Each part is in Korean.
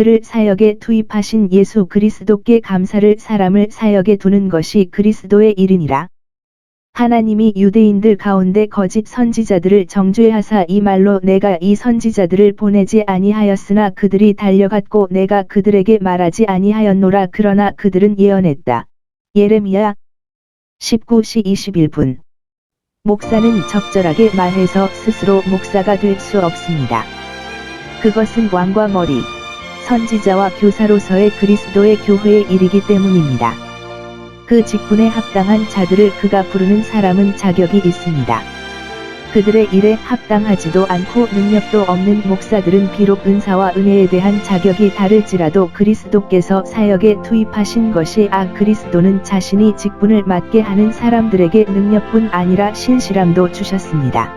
그를 사역에 투입하신 예수 그리스도께 감사를 사람을 사역에 두는 것이 그리스도의 일이니라. 하나님이 유대인들 가운데 거짓 선지자들을 정죄하사 이 말로 내가 이 선지자들을 보내지 아니하였으나 그들이 달려갔고 내가 그들에게 말하지 아니하였노라. 그러나 그들은 예언했다. 예레미야 19시 21분. 목사는 적절하게 말해서 스스로 목사가 될 수 없습니다. 그것은 왕과 머리, 선지자와 교사로서의 그리스도의 교회의 일이기 때문입니다. 그 직분에 합당한 자들을 그가 부르는 사람은 자격이 있습니다. 그들의 일에 합당하지도 않고 능력도 없는 목사들은 비록 은사와 은혜에 대한 자격이 다를지라도 그리스도께서 사역에 투입하신 것이 그리스도는 자신이 직분을 맡게 하는 사람들에게 능력뿐 아니라 신실함도 주셨습니다.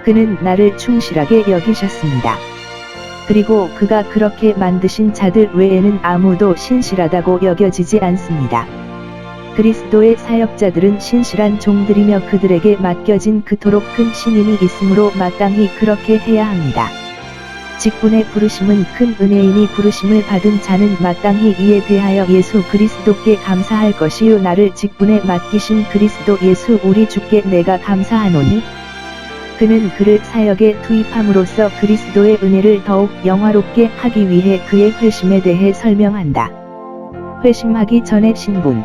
그는 나를 충실하게 여기셨습니다. 그리고 그가 그렇게 만드신 자들 외에는 아무도 신실하다고 여겨지지 않습니다. 그리스도의 사역자들은 신실한 종들이며 그들에게 맡겨진 그토록 큰 신임이 있으므로 마땅히 그렇게 해야 합니다. 직분의 부르심은 큰 은혜이니 부르심을 받은 자는 마땅히 이에 대하여 예수 그리스도께 감사할 것이요 나를 직분에 맡기신 그리스도 예수 우리 주께 내가 감사하노니 그는 그를 사역에 투입함으로써 그리스도의 은혜를 더욱 영화롭게 하기 위해 그의 회심에 대해 설명한다. 회심하기 전의 신분,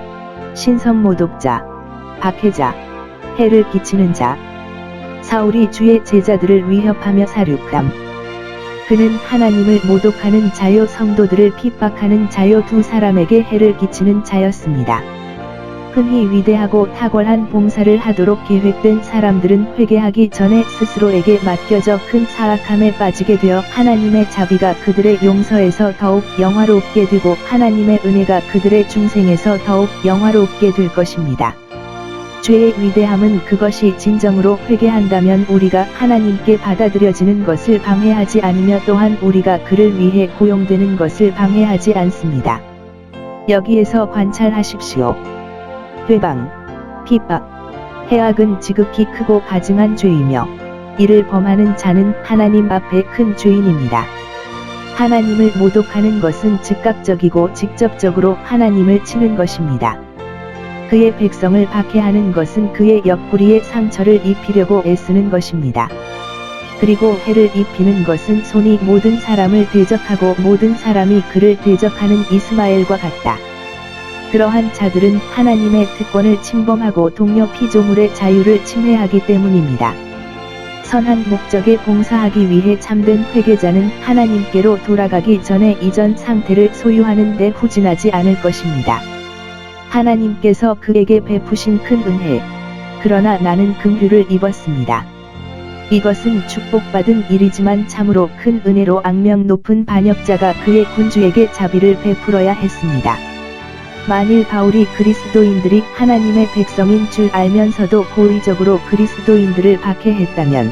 신성모독자, 박해자, 해를 끼치는 자, 사울이 주의 제자들을 위협하며 사륙함. 그는 하나님을 모독하는 자요 성도들을 핍박하는 자요 두 사람에게 해를 끼치는 자였습니다. 흔히 위대하고 탁월한 봉사를 하도록 계획된 사람들은 회개하기 전에 스스로에게 맡겨져 큰 사악함에 빠지게 되어 하나님의 자비가 그들의 용서에서 더욱 영화롭게 되고 하나님의 은혜가 그들의 중생에서 더욱 영화롭게 될 것입니다. 죄의 위대함은 그것이 진정으로 회개한다면 우리가 하나님께 받아들여지는 것을 방해하지 않으며 또한 우리가 그를 위해 고용되는 것을 방해하지 않습니다. 여기에서 관찰하십시오. 회방, 핍박, 해악은 지극히 크고 가증한 죄이며 이를 범하는 자는 하나님 앞에 큰 죄인입니다. 하나님을 모독하는 것은 즉각적이고 직접적으로 하나님을 치는 것입니다. 그의 백성을 박해하는 것은 그의 옆구리에 상처를 입히려고 애쓰는 것입니다. 그리고 해를 입히는 것은 손이 모든 사람을 대적하고 모든 사람이 그를 대적하는 이스마엘과 같다. 그러한 자들은 하나님의 특권을 침범하고 동료 피조물의 자유를 침해하기 때문입니다. 선한 목적에 봉사하기 위해 참된 회개자는 하나님께로 돌아가기 전에 이전 상태를 소유하는 데 후진하지 않을 것입니다. 하나님께서 그에게 베푸신 큰 은혜, 그러나 나는 긍휼을 입었습니다. 이것은 축복받은 일이지만 참으로 큰 은혜로 악명 높은 반역자가 그의 군주에게 자비를 베풀어야 했습니다. 만일 바울이 그리스도인들이 하나님의 백성인 줄 알면서도 고의적으로 그리스도인들을 박해했다면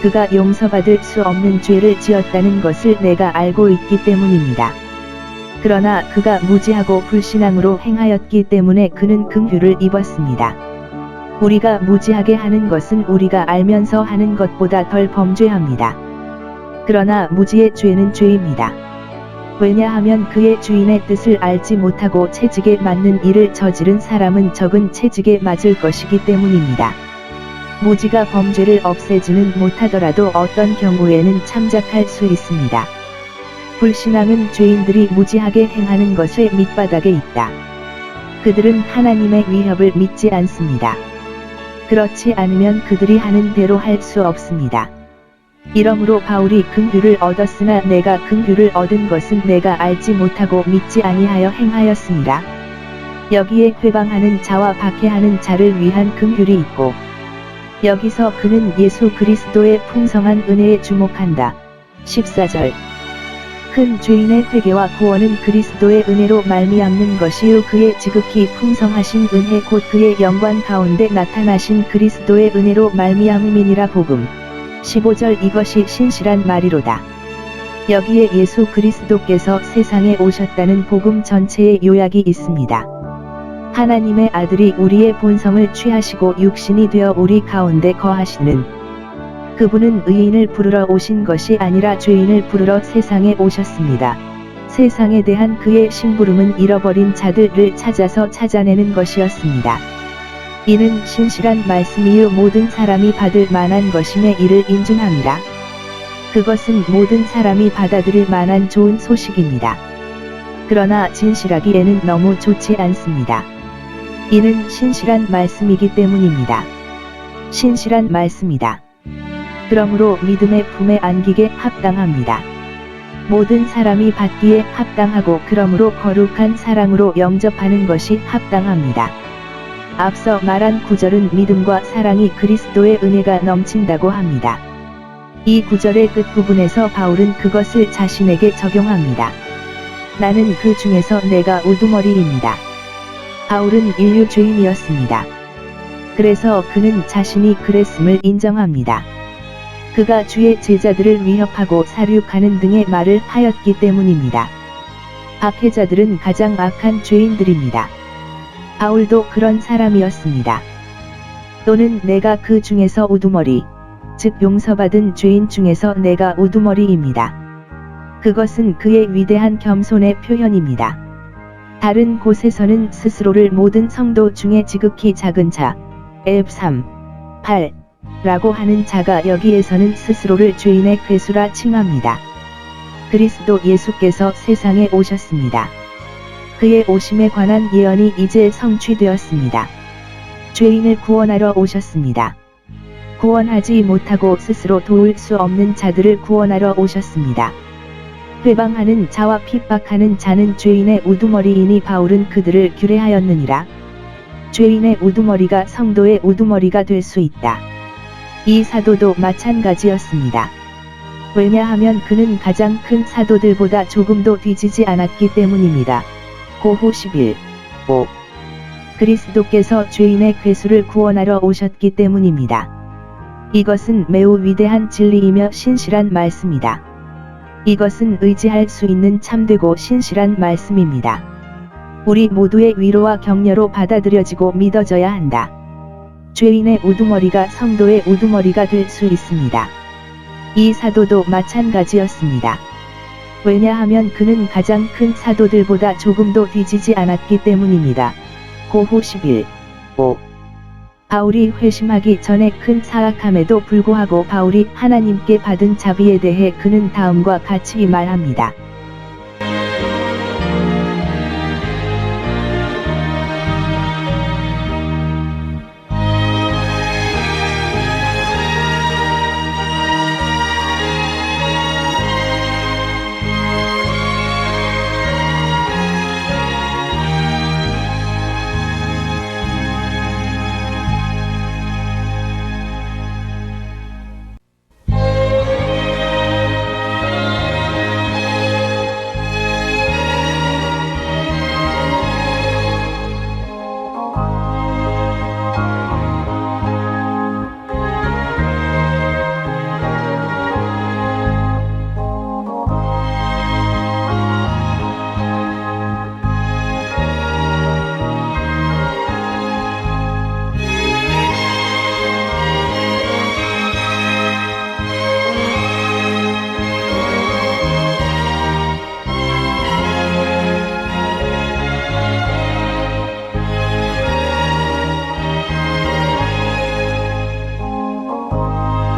그가 용서받을 수 없는 죄를 지었다는 것을 내가 알고 있기 때문입니다. 그러나 그가 무지하고 불신앙으로 행하였기 때문에 그는 긍휼을 입었습니다. 우리가 무지하게 하는 것은 우리가 알면서 하는 것보다 덜 범죄합니다. 그러나 무지의 죄는 죄입니다. 왜냐하면 그의 주인의 뜻을 알지 못하고 채찍에 맞는 일을 저지른 사람은 적은 채찍에 맞을 것이기 때문입니다. 무지가 범죄를 없애지는 못하더라도 어떤 경우에는 참작할 수 있습니다. 불신앙은 죄인들이 무지하게 행하는 것의 밑바닥에 있다. 그들은 하나님의 위협을 믿지 않습니다. 그렇지 않으면 그들이 하는 대로 할 수 없습니다. 이러므로 바울이 긍휼을 얻었으나 내가 긍휼을 얻은 것은 내가 알지 못하고 믿지 아니하여 행하였습니다. 여기에 회방하는 자와 박해하는 자를 위한 긍휼이 있고 여기서 그는 예수 그리스도의 풍성한 은혜에 주목한다. 14절. 큰 죄인의 회개와 구원은 그리스도의 은혜로 말미암는 것이요 그의 지극히 풍성하신 은혜 곧 그의 영광 가운데 나타나신 그리스도의 은혜로 말미암음이니라. 복음 15절. 이것이 신실한 말이로다. 여기에 예수 그리스도께서 세상에 오셨다는 복음 전체의 요약이 있습니다. 하나님의 아들이 우리의 본성을 취하시고 육신이 되어 우리 가운데 거하시는 그분은 의인을 부르러 오신 것이 아니라 죄인을 부르러 세상에 오셨습니다. 세상에 대한 그의 심부름은 잃어버린 자들을 찾아서 찾아내는 것이었습니다. 이는 신실한 말씀이요 모든 사람이 받을 만한 것임에 이를 인증함이라. 그것은 모든 사람이 받아들일 만한 좋은 소식입니다. 그러나 진실하기에는 너무 좋지 않습니다. 이는 신실한 말씀이기 때문입니다. 신실한 말씀이다. 그러므로 믿음의 품에 안기게 합당합니다. 모든 사람이 받기에 합당하고 그러므로 거룩한 사랑으로 영접하는 것이 합당합니다. 앞서 말한 구절은 믿음과 사랑이 그리스도의 은혜가 넘친다고 합니다. 이 구절의 끝부분에서 바울은 그것을 자신에게 적용합니다. 나는 그 중에서 내가 우두머리입니다. 바울은 인류 죄인이었습니다. 그래서 그는 자신이 그랬음을 인정합니다. 그가 주의 제자들을 위협하고 살육하는 등의 말을 하였기 때문입니다. 박해자들은 가장 악한 죄인들입니다. 바울도 그런 사람이었습니다. 또는 내가 그 중에서 우두머리, 즉 용서받은 죄인 중에서 내가 우두머리입니다. 그것은 그의 위대한 겸손의 표현입니다. 다른 곳에서는 스스로를 모든 성도 중에 지극히 작은 자, F3, 8, 라고 하는 자가 여기에서는 스스로를 죄인의 괴수라 칭합니다. 그리스도 예수께서 세상에 오셨습니다. 그의 오심에 관한 예언이 이제 성취되었습니다. 죄인을 구원하러 오셨습니다. 구원하지 못하고 스스로 도울 수 없는 자들을 구원하러 오셨습니다. 회방하는 자와 핍박하는 자는 죄인의 우두머리이니 바울은 그들을 규례하였느니라. 죄인의 우두머리가 성도의 우두머리가 될 수 있다. 이 사도도 마찬가지였습니다. 왜냐하면 그는 가장 큰 사도들보다 조금도 뒤지지 않았기 때문입니다. 고호 11, 5. 그리스도께서 죄인의 괴수를 구원하러 오셨기 때문입니다. 이것은 매우 위대한 진리이며 신실한 말씀이다. 이것은 의지할 수 있는 참되고 신실한 말씀입니다. 우리 모두의 위로와 격려로 받아들여지고 믿어져야 한다. 죄인의 우두머리가 성도의 우두머리가 될 수 있습니다. 이 사도도 마찬가지였습니다. 왜냐하면 그는 가장 큰 사도들보다 조금도 뒤지지 않았기 때문입니다. 고호 11, 5. 바울이 회심하기 전에 큰 사악함에도 불구하고 바울이 하나님께 받은 자비에 대해 그는 다음과 같이 말합니다.